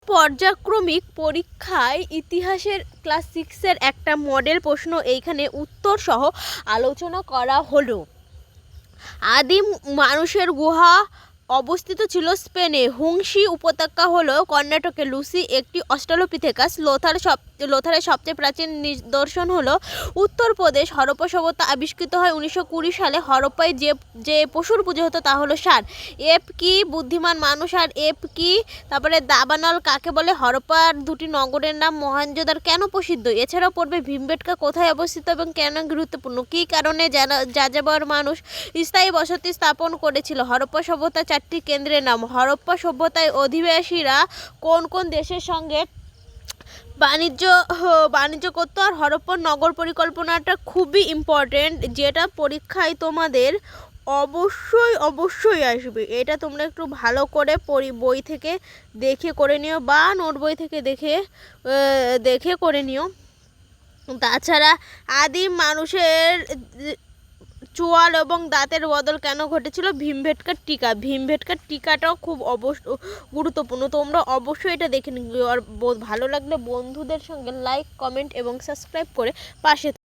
পর্যায়ক্রমিক পরীক্ষায় ইতিহাসের ক্লাস 6-এর একটা মডেল প্রশ্ন এইখানে উত্তর সহ আলোচনা করা হলো। আদিম মানুষের গুহা অবস্থিত ছিল স্পেনে। হুংসি উপত্যকা হলো কর্ণাটকে। লুসি একটি অস্ট্রালোপিথেকাস। লোথারের সবচেয়ে প্রাচীন নিদর্শন হলো উত্তরপ্রদেশ। হরপ্পা সভ্যতা আবিষ্কৃত হয় 1920 সালে। হরপ্পায় যে পশুর পুজো হতো তা হলো ষাঁড়। এফ কি বুদ্ধিমান মানুষ আর এফ কি তারপরে দাবানল কাকে বলে? হরপ্পার দুটি নগরের নাম মহেঞ্জোদারো কেন প্রসিদ্ধ? এছাড়াও পড়বে ভীমবেটকা কোথায় অবস্থিত এবং কেন গুরুত্বপূর্ণ? কী কারণে যাযাবর মানুষ স্থায়ী বসতি স্থাপন করেছিল? হরপ্পা সভ্যতার 4টি কেন্দ্রের নাম। হরপ্পা সভ্যতায় অধিবাসীরা কোন কোন দেশের সঙ্গে বাণিজ্য করতো? আর হরপ্পার নগর পরিকল্পনাটা খুবই ইম্পর্টেন্ট, যেটা পরীক্ষায় তোমাদের অবশ্যই আসবে। এটা তোমরা একটু ভালো করে বই থেকে দেখে করে নিও বা নোট বই থেকে দেখে করে নিও। তাছাড়া আদিম মানুষের চোয়াল এবং দাঁতের বদল কেন ঘটেছিল? ভীমবেটকার টিকাটাও খুব গুরুত্বপূর্ণ। তোমরা অবশ্যই এটা দেখে নিও। আর ভালো লাগলে বন্ধুদের সঙ্গে লাইক, কমেন্ট এবং সাবস্ক্রাইব করে পাশে